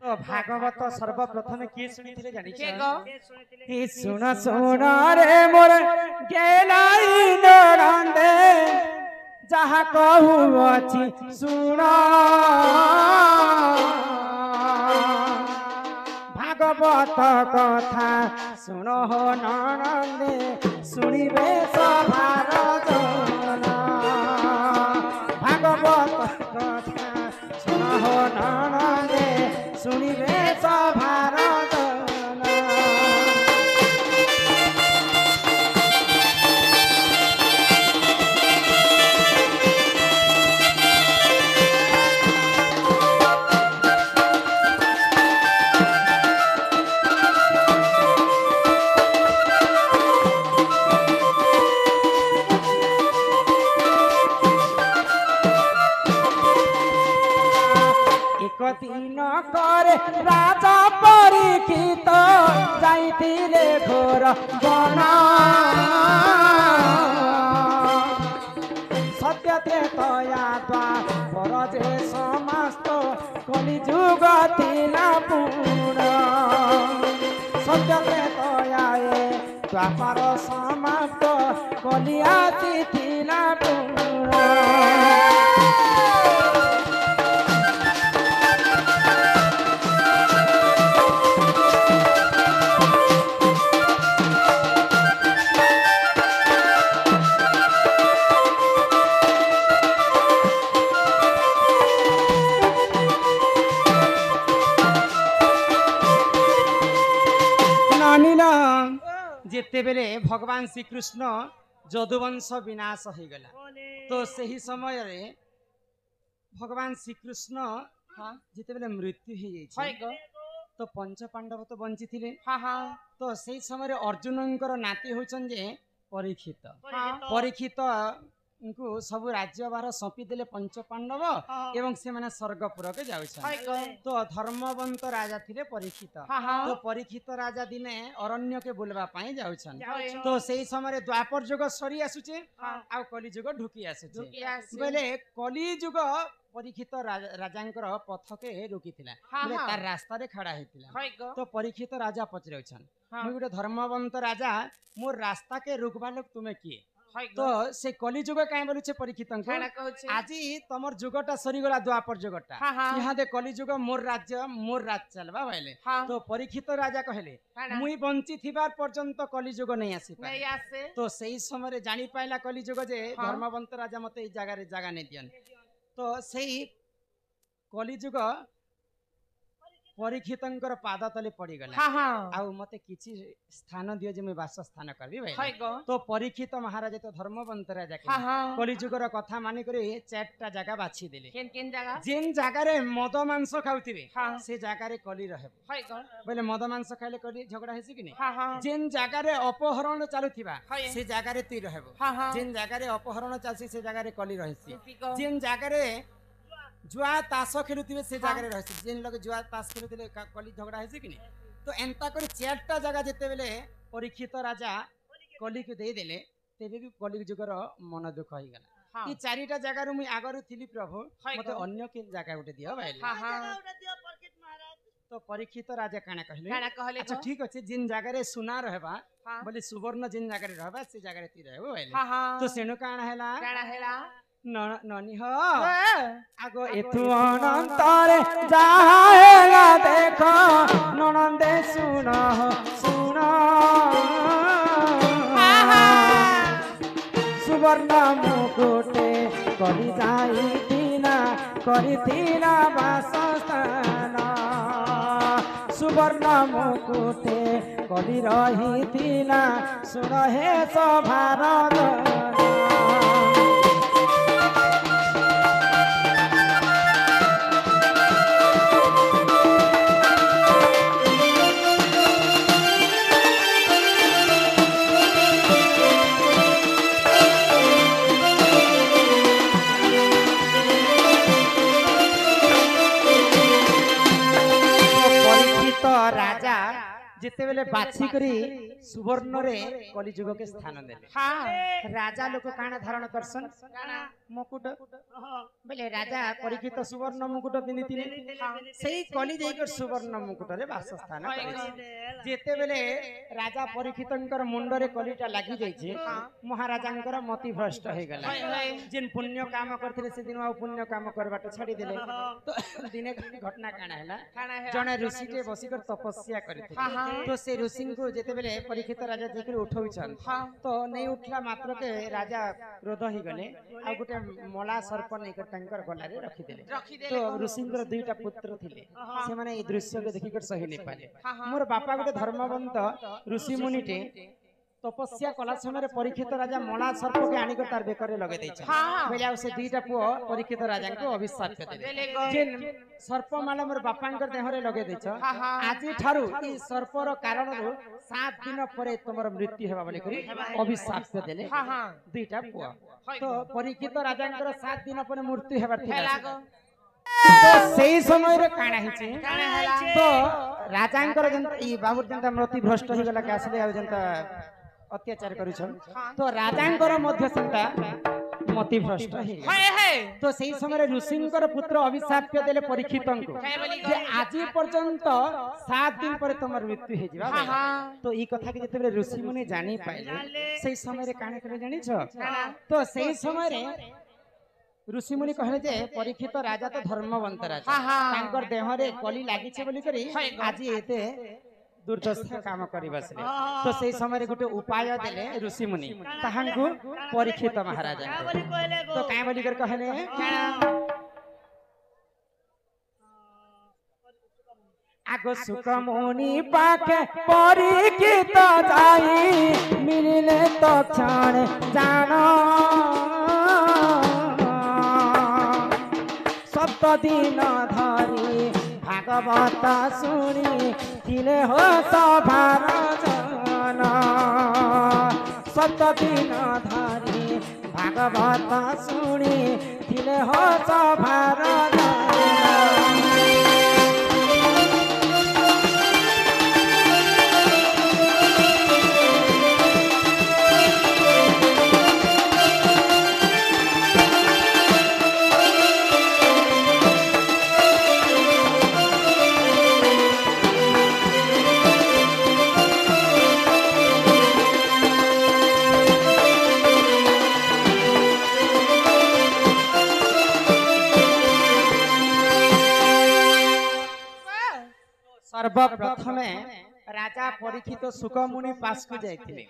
तो भागवत सर्वप्रथम किए सुनिथिले जानि के गो हे सुन सुन रे मोर गेलाई नरंदे जहा कहू अछि सुन भागवत कथा सुन हो नरंदे सुनिबे सभार जन भागवत कथा सुन हो नरंदे सुनिबे सभार जन दिन करे राजा परीक्षित जाइतिले घोर बन सत्य त्रेतया द्वापर जे समस्त कलिजुग थिला पूर्ण सत्य त्रेतया द्वापर समाप्त कलियाति थिला पूर्ण जिते बेले भगवान श्रीकृष्ण जदुवंश विनाश हो गला तो सही समय रे भगवान श्रीकृष्ण जिते बेले मृत्यु हो जाई तो पंच पांडव तो बंची थिले तो सही समय रे अर्जुनंकर नाती होचन जे परीक्षित परीक्षित उनको सब राज्य बार सौंपी देले पंच पांडव एवं से माने स्वर्गपुर के जाउछन तो धर्मवंत राजा थिले परीक्षित तो परीक्षित राजा दिने अरण्य के बुलवा पाई जाउछन तो सही समय रे द्वापर युग सरी आसुचे आ कली युग ढुकी आसुचे बोले कली युग परीक्षित राजांकर पथ के रोकीथिला बोले तार रास्ता रे खड़ा हेतिला तो परीक्षित राजा पचरेछन मु गुटे धर्मवंत राजा मोर रास्ता के रोकबा लोक तुमे किए तो से कली युग काई बोलुछे परीक्षित आज तमर युगटा सरी गला द्वापर युगटा यहाँ दे कली युग मोर राज चलबा भाईले तो परीक्षित राजा कहले मुई बंची थिबार पर्यंत कली युग नहीं आसी तो सही समय रे जानी पाइला कली युग जे धर्मवंत राजा मते ई जगह रे जगह नहीं दियन तो सही कली युग परीक्षितंकर पाद तले पड़ी गला आउ मते किछि स्थान दियो जे मैं वास स्थान करबी भाई तो परीक्षित महाराज तो धर्मवंत राजा के कली युगर कथा मानि करे चारटा जगह बाछि देले केन जगह जेन जगह रे मद मांस खाउतिबे से जगह रे कली रहबो बोले मद मांस खाइले कली झगड़ा हेसी कि नहीं जेन जगह रे अपहरण चालुथिबा से जगह रे ती रहबो जेन जगह रे अपहरण चालसी से जगह रे कली रहसी जेन जगह रे जुआ ताश खेलुथिबे से जगह रे रहसी जेन लोग जुआ ताश खेलुथिले कली झगड़ा हेसी कि नहीं तो एंता करे चारटा जगह जेते बेले परीक्षित राजा कली को दे देले तेबे भी कली जुगर मन दुख होई गला कि चारिटा जगह रु मुई आगरु थिली प्रभु मते अन्य के जगह उठे दियो भाईले तो परीक्षित राजा काना कहले अच्छा ठीक अछि जिन जगह रे सुना रहबा बोले सुवर्ण जिन जगह रे रहबा से जगह रे ती रहबो भाईले तो सेनु काना हेला ननी हो आगो एथु अनंतर जाहेगा देखो ननंदे सुनो सुनो सुवर्ण मुकुटे कली जाइतिना वासस्थान सुवर्ण मुकुटे कली रहितिना सुन हे सभार राजा जिते बेले बाछी करी सुवर्ण रे कली युग के स्थान देले राजा लोक काना धारण करसन मुकुट बोले राजा परीक्षित सुवर्ण मुकुट पिंधिथिले सेही कली देकर सुवर्ण मुकुट रे वासस्थान जेते बेले राजा परीक्षितंकर मुंडरे कलीटा लागि जाइछे महाराजांकर मति भ्रष्ट हे गला जिन पुण्य काम करथिले से दिन आ पुण्य काम करबाट छाडी देले तो दिने घटना काना हैला जने ऋषि के बसिकर तपस्या करथिले तो से ऋषि को जेते बेले परीक्षित राजा जेकर उठौछन तो नै उठला मात्र के राजा क्रोध ही गले आ गुटे मला सर्प नेकर टंकर गलारे रखी देले तो ऋषिंकर दुईटा पुत्र थिले से माने ए दृश्य के देखिकर सही नै पाले मोर बापा गुटे धर्मवंत ऋषि मुनिटे तपस्या कला समय परीक्षित राजा मला सर्प के आनिकर तार बेकरे लगे दैछ बेला से दुईटा पुओ परीक्षित राजा को अभिशाप देले जेन सर्प माला मोर बापांकर देहरे लगे दैछ आज ठारू ई सर्पर कारण 7 दिन परे तमर मृत्यु हेबा बोली करी अभिशाप देले दुईटा पुओ तो परीक्षित राजांकर 7 दिन पर मृत्यु हेबार थिला तो सही समय रे काना हिचे तो राजांकर जन ई बाबूर जनता मृत्यु भ्रष्ट हो गला के आसले आ जनता अत्याचार करूछन तो राजांकर मध्य संता मति भ्रष्ट हे तो सही समय ऋषिंकर पुत्र अभिशाप देले परीक्षितन को जे आज पर्यंत 7 दिन पर तमर मृत्यु हे जिबा तो ई कथा के जते ऋषि मुनि जानि पाइले सही समय रे काने करे जानि छ तो सही समय रे ऋषि मुनि कहले जे परीक्षित राजा तो धर्मवंत राजा तांकर देह रे कली लागि छे बोली करी आज एते दुर्दशा काम करी बसले तो सही समय रे गुटे उपाय देले ऋषि मुनि ताहांकु परीक्षित महाराजा तो काय बोली कर कहले आगो सुख मुनि पाखे परीक्षित जाई मिलिले तो क्षण जानो 7 दिन धरी भागवत सुनी थिले हो सभार जन 7 दिन धरी भागवत सुनी थिले हो सभार सर्वप्रथमे राजा परीक्षित सुख मुनि पास को जाइथिले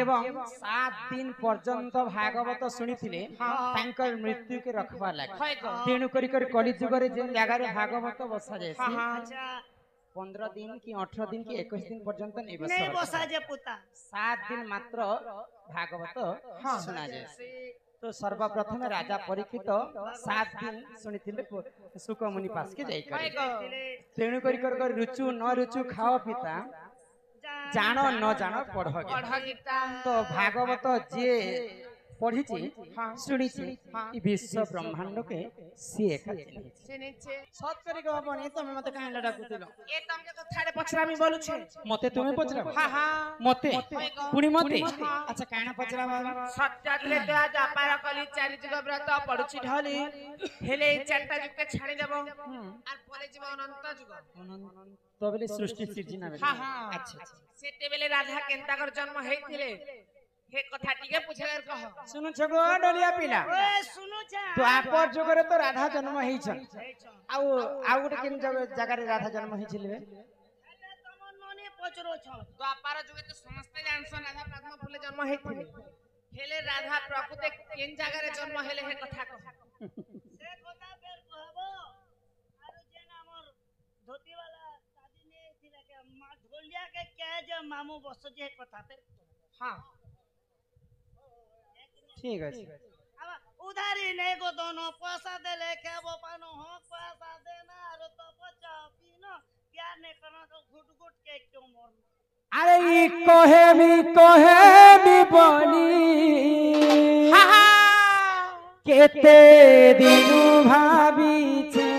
एवं 7 दिन पर्यंत भागवत सुनिथिले तांकर मृत्यु के रखवा लागे तेणु करी कली जुग रे जे जगह रे भागवत बसा जाय 15 दिन की 18 दिन की 21 दिन पर्यंत नहीं बसा जे पुता 7 दिन मात्र भागवत सुना जाय तो सर्वप्रथम राजा परीक्षित 7 दिन सुनिथिले सुख मुनि पास के जाई करे तेणु करी कर रुचु न रुचु खाओ पिता जानो न जानो पढ़ गीता तो भागवत जे पढ़ी शुणी विश्व ब्रह्मांड के सी सत करी कहबनी तुम मते काहे डाकुतिलो ए तमके तो थारे पछरामी बोलु छे मते तुमे पछरा हां हां मते पुणी मते अच्छा काहे पछरा सत्यातले तो आज अपार कली 4 जुग व्रत पडुछि ढली हेले 4टा जुग के छाडी देबो आर परे जीव अनंत जुग तो बेले सृष्टि सृजना बेले हां हां अच्छा सेते बेले राधा केनता कर जन्म हेतिले हे कथा टिके पुछेर कह सुनु छगो डलिया पिला ओए सुनु छ तो आपर जगरे तो राधा जन्म हेइ छ आउ गुटे किन जगह रे राधा जन्म हेइ छिले तमन मने पचरो छ तो आपर जगह तो समस्त जानसन राधा पद्म फूले जन्म हेतिले हेले राधा प्रकृति किन जगह रे जन्म हेले हे कथा कह से कथा फेर कहबो आरो जेन हमर धोती वाला शादी ने थिला के मा ढोलिया के के जे मामू बस जे कथा फेर हां ठीक है अब उधारी नहीं को दोनों पैसा दे ले के वो पानो हो पैसा देना और तो बचा पीनो प्यार नहीं करना तो घुट घुट के क्यों मोर अरे ई कहे मी बोली हा हा केते दिनु भाबी छे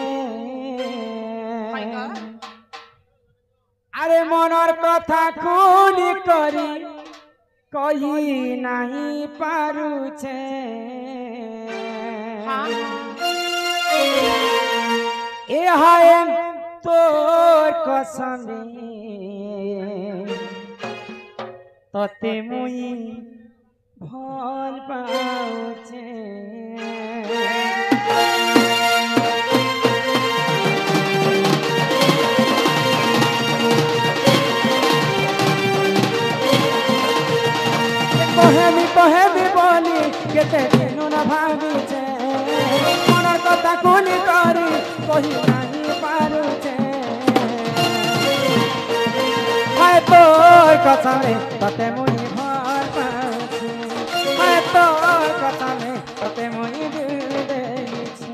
अरे मनर कथा खुली करी कही नहीं पारू छे ए हाय तोर कसमे तते मुई भल पाउछे कहेबी बोली केते दिनु न भागीछे मनर कथा कोनी करी कहि नाही पारुछे हाय तोर कसमे तते मुई भल पाउछे हाय तोर कसमे तते मुई दिल देइछे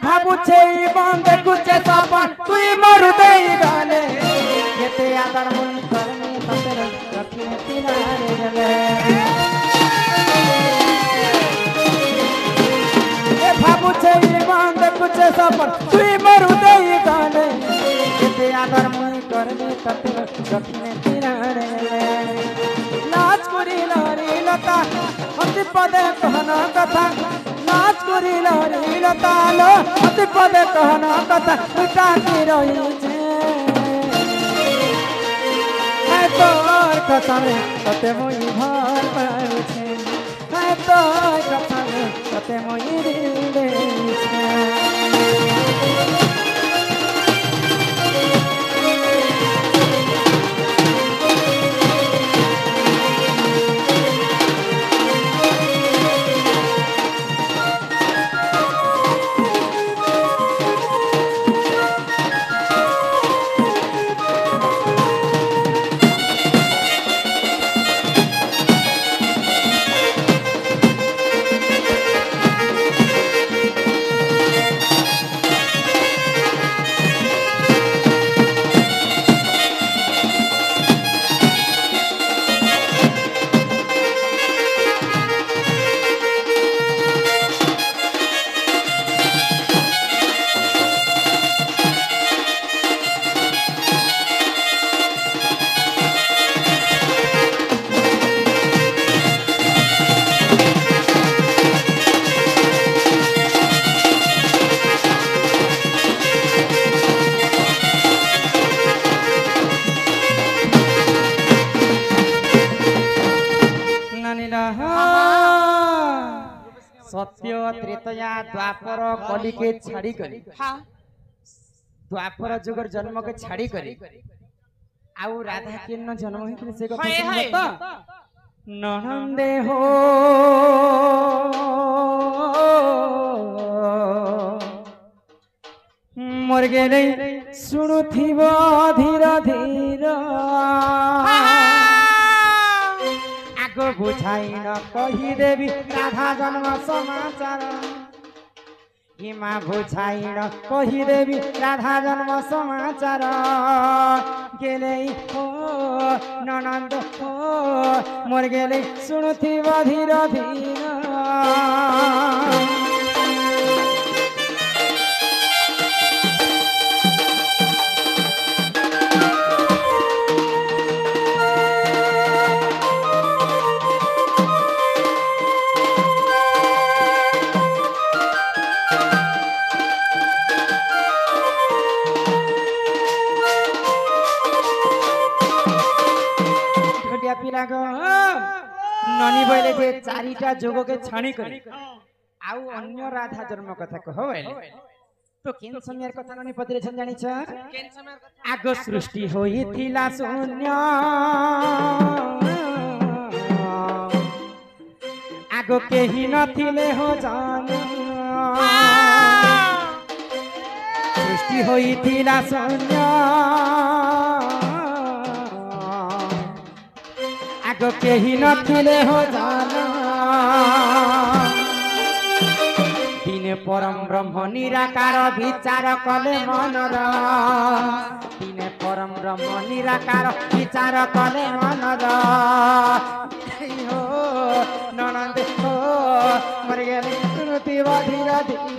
भाबुछे बंद कुचे सपन तुई मरु देई गाले केते आदर मुई करमी तते रखिने तिनारे गले ए भाबुछे बंद कुचे सपन तुई मरु देई गाले केते आदर मुई करमी तते रखिने तिनारे गले नाच करी लारी लता हति पदे कहना कथा नाच करी लारी लता लो अति पदे कहना कथा उठा की रही छे है तोर कसमे तते मुई भल पाउछे है तोर कसमे तते मुई दिल देइछे सत्य त्रेतया द्वापर कली के छाड़ी करी द्वापर जुगर जन्म के छाड़ी करी आउ राधा किन्न जन्म होइथिले से कथा ननंदे हो मोर गेले सुनुथिबो धीर धीर आगो बुझाइन कही देवी राधा जन्म समाचार हिमा बुझाइन कही देवी राधा जन्म समाचार गेले हो ननंद हो मोर गेले सुनुथिबो धीर धीर ननी बोले जे चारिटा जोग के छाणी करी आउ अन्य राधा जन्म कथा कहो बोले तो केन समय कथा ननी पत्रे छन जानि छ केन समय आगो सृष्टि होई थिला शून्य आगो केही नथिले हो जान सृष्टि होई थिला शून्य आगो केही नथिले हो जान दिन दिने परम ब्रह्म निराकार विचार कले मनर दिने परम ब्रह्म निराकार विचार कले मनर हो ननद हो मर गेले श्रुति धीरे धीरे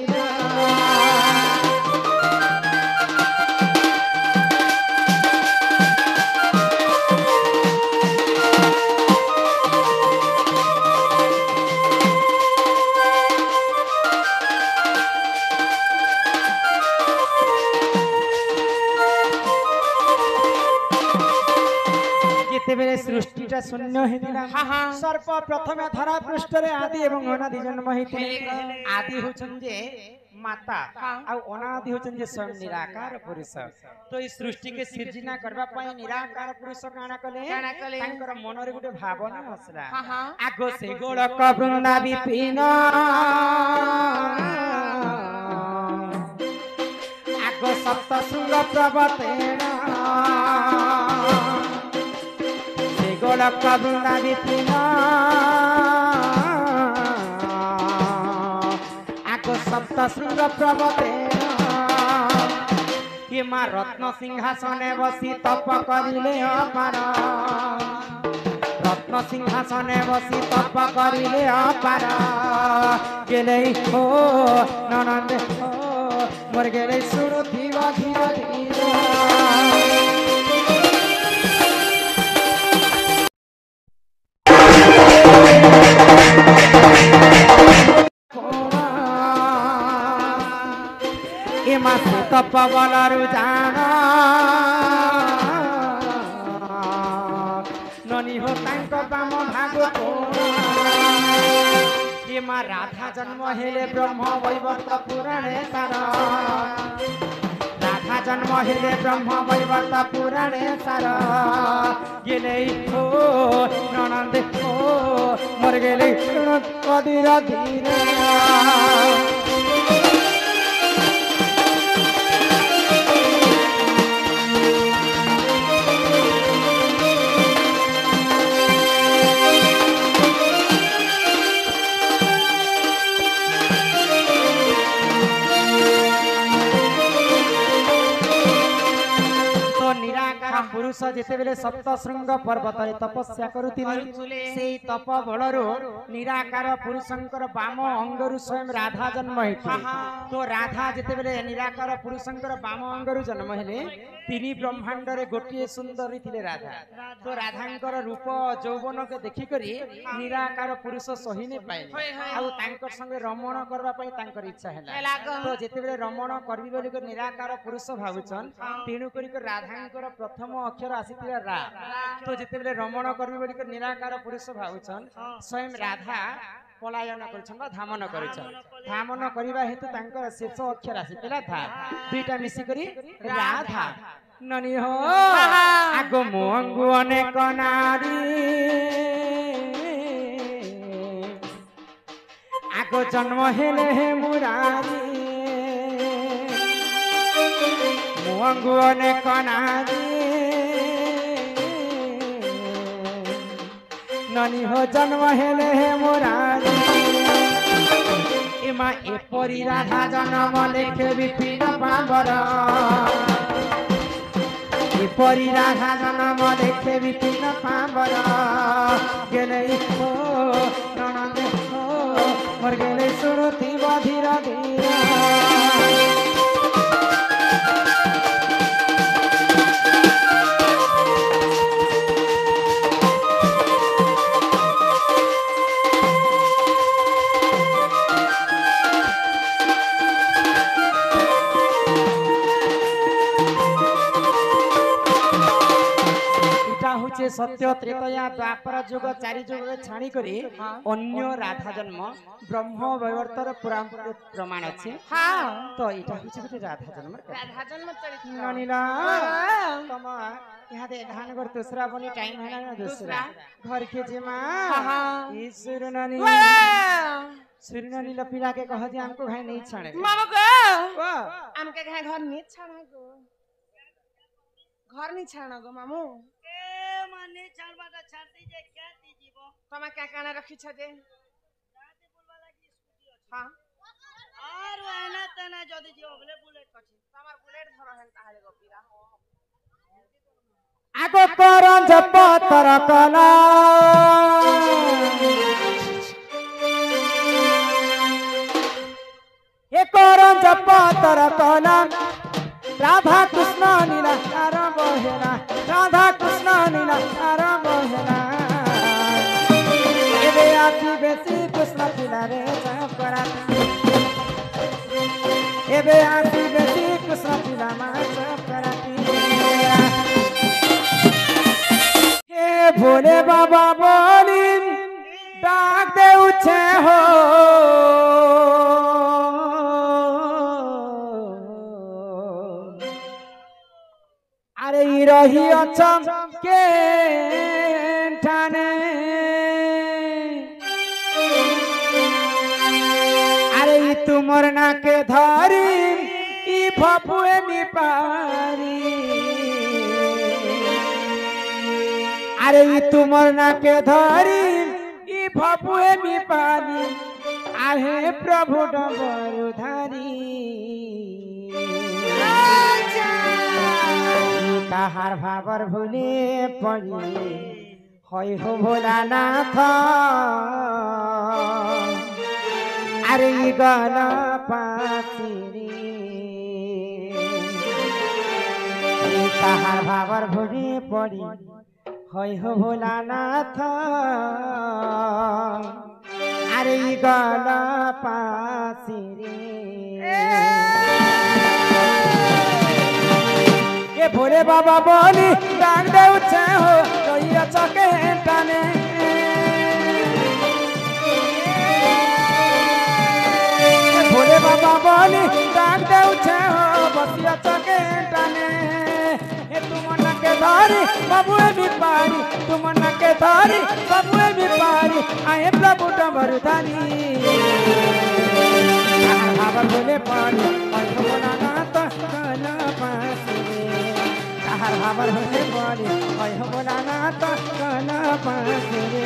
सृष्टिटा शून्य सर्प प्रथम धरा पृष्ठ आदि एवं अनादि जन्म आदि होचंजे माता आ अनादि होचंजे स्वयं निराकार पुरुष तो इस सृष्टि के सृजना करबा पय निराकार पुरुष काना कले तांकर मन रे गुटे भावना आसला आगो से गोलक वृंदा विपिन आगो सप्त शृंग प्रवतेन गोलक वृंदा विपिन आगो सप्त शृंग प्रवतेन कि मां रत्न सिंहासने बसी तप करिले अपार रत्न सिंहासने बसी तप करिले अपार गेले हो ननद हो मोर गेले सुरथि धीरे धीरे तप बलरु जान ननी हो तांको बाम भागो ये मां राधा जन्म हेले ब्रह्म वैवर्त पुराणे सार राधा जन्म हेले ब्रह्म वैवर्त पुराणे सार गेले हो ननद हो मर गेले धीरे धीरे पुरुष जिते बेले सप्त श्रृंग पर्वत तपस्या करुथिले सेई तप बलरो निराकार पुरुषंकर वाम अंगरु स्वयं राधा जन्म हेथि तो राधा जिते बेले निराकार पुरुषंकर वाम अंगरु जन्म हेले तिनी ब्रह्मांड रे गोटिए सुंदरी थिले राधा तो राधांकर रूप यौवन के देखि करी निराकार पुरुष सही नै पाइले आ तांकर संगे रमण करबा पई तांकर इच्छा हैला तो जिते बेले रमण करबी बोली को निराकार पुरुष भाबुचन तेनु करी को राधांकर प्रथम अक्षर आसीथिला रा तो जिते बेले रमण करबी बोली को निराकार पुरुष भाबुचन स्वयं राधा पलायन करछन बा धामन करछन धामन करिबा हेतु तांकर शेष अक्षर आसीथिला था दुईटा मिसी करी राधा ननी हो आगो मोंगु अनेक नारी आगो जन्म हेले हे मुरारी मोंगु अनेक नारी ननी हो जन्म हेले हे मुरारी एमा एपरी राधा जन्म लेखे विपिन पावर एपरी राधा जन्म लेखे विपिन पावर गेले हो ननद हो मोर गेले सुरथि धीरे धीरे सत्य त्रेतया द्वापर जुग चारि जुग छाणी करी अन्य राधा जन्म ब्रह्म वैवर्तर प्रमाण अछि हां तो इटा होछि गोटे राधा जन्म चरित्र ननिला तम यहाँ दे धान कर दूसरा बनी टाइम है ना दूसरा घर के जेमा ई सुरनानी सुरनानी लपीला के कह दे हमको घर नहीं छाड़े मामा को हमके घर नहीं छाड़ा गो घर नहीं छाड़ा गो मामू माने छाड़बा त छाड़ती जे क्या दीजिबो तमा क्या काना रखी छ जे दादी बोलबा लागी स्कूटी अछि हां आ এনা তেনা যদি জিও বলে বুলেট আছে আমার বুলেট ধর হেন তাহলে গপিরা আগো করন জপ তর কলা এ করন জপ তর কলা রাধা কৃষ্ণ নীলা আরম্ভ হেলা রাধা কৃষ্ণ নীলা আরম্ভ হেলা এবে আছি বেশি কৃষ্ণ ছিলা রে চপরা এবে আছি বেশি কৃষ্ণ ছিলা মা চপরা হে ভোলে বাবা বলি ডাক দেউছে হো আরে রহি অছম কে ঠানে আরে তুমর নাকে ধরি ই ভপুয়ে মি পারি আরে তুমর নাকে ধরি ই ভপুয়ে মি পারি আহে প্রভু ডবরু ধারি কাহার ভাবর ভুলে পড়ি হয় হো ভোলানাথ আরে গল পাশিরে কাহার ভাবর ভুলে পড়ি হয় হো ভোলানাথ আরে গল পাশিরে এ ভোরে বাবা বলি ডাক দেউছে হো রইয়া চকে টানে ভোরে বাবা বলি ডাক দেউছে হো বসিয়া চকে টানে এ তুমর নাকে ধরি বাবুয়ে বিপারি তুমর নাকে ধরি বাবুয়ে বিপারি আয়ে প্রভু ডমরু ধারি আবার বলে পারি অন্ধনানাথ কল পাশিরে কাহার ভাবর হলে পড়ে হয় হো ভোলানাথ কল পাশিরে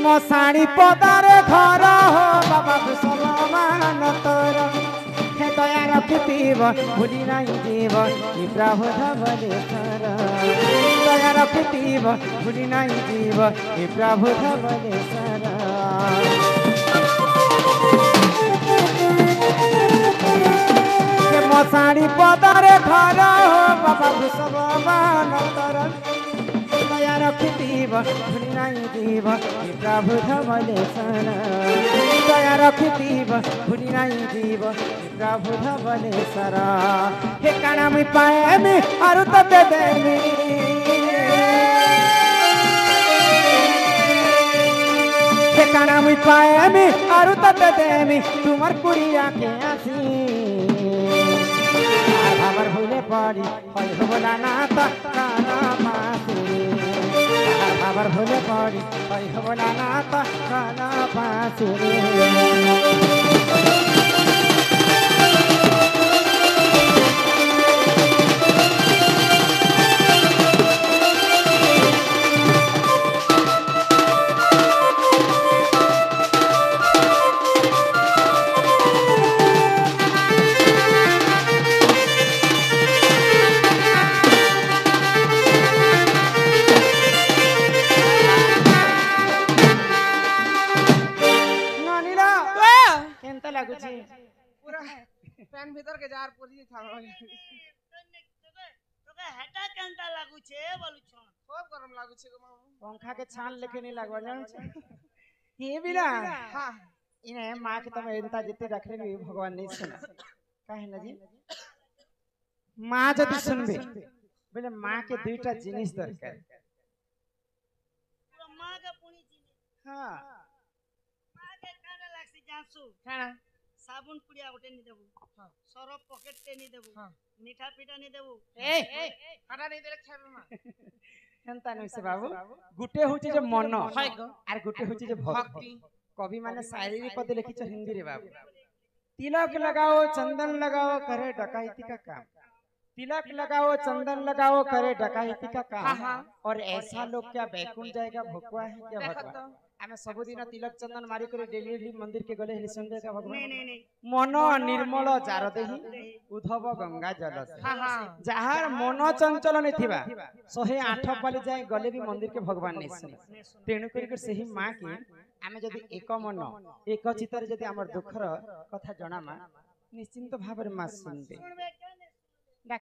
মশাণী পদারে ঘর হো বাবা সমান তোর হে দয়া রখিথিব ভুলি নাই জীব ই প্রভু ধবলেশ্বর দয়া রখিথিব ভুলি নাই জীব ই প্রভু ধবলেশ্বর মশাণী পদারে ঘর হো বাবা সমান তোর দয়া রখিথিব ভুলি নাই জীব ই প্রভু ধবলেশ্বর দয়া রখিথিব ভুলি নাই জীব ই প্রভু ধবলেশ্বর হে কানা মুই পায়েমি আরু ততে দেমি হে কানা মুই পায়েমি আরু ততে দেমি তোমার কুড়িয়া কে আসি আমার ভুলে পড়ি হয় হো ভোলানাথ কল পাশিরে আবার ভুলে পড়ি হয় হো ভোলানাথ কল পাশিরে ফ্যান ভিতর কে যার পরি থাকো তোকে হেটা কেনটা লাগুছে বলুছ খুব গরম লাগুছে গো মামু पंखा के छान लेके नहीं लगवा जान ये भी ना हां इन्हें माँ के तब एंता जितने रख ले भगवान नहीं सुना काहे ना जी माँ जब सुनबे बोले माँ के दुईटा जिनिस दरकार माँ के पुनी जिनिस हाँ ଜାଣିଛୁ କାଣା ସାବୁନ ପୁଡ଼ିଆ ଗୋଟେ ନି ଦେବୁ ହଁ। ସରଫ ପକେଟ ଟେ ନି ଦେବୁ ହଁ। ମିଠା ପିଠା ନି ଦେବୁ ଏ ହଟା ଦେଇ ଦେଲେ ଖାଇବ ମା ହେନ୍ତା ନୁହେଁ ସେ ବାବୁ ଗୁଟେ ହଉଛି ଯେ ମନ হয় গো। আর গুটে হচ্ছে যে ভক্তি কবি মানে শায়রি পদে লিখিছ হিंदी रे बाबू तिलक लगाओ चंदन लगाओ करे डकैती का काम तिलक लगाओ चंदन लगाओ करे डकैती का काम और ऐसा लोग क्या बैकुंठ जाएगा भोकुआ है क्या দেখো भगवान তো आमे सबुदिन तिलक चंदन मारी करे डेली डेली मंदिर के गले हेली संडे का ନେ भगवान ନେ ନେ मन निर्मल जार देही उधव गंगा जल से হ্যাঁ হ্যাঁ যাহার মন চঞ্চল নথিবা 108 পালি যায় গলে भी मंदिर के भगवान नेसने तेणु करी सेही माँ की आमे जदि एक मन एक चित्तर जदि हमर दुखर कथा जणामा निश्चिंत भाବରେ माँ सुनबे ଶୁଣବେ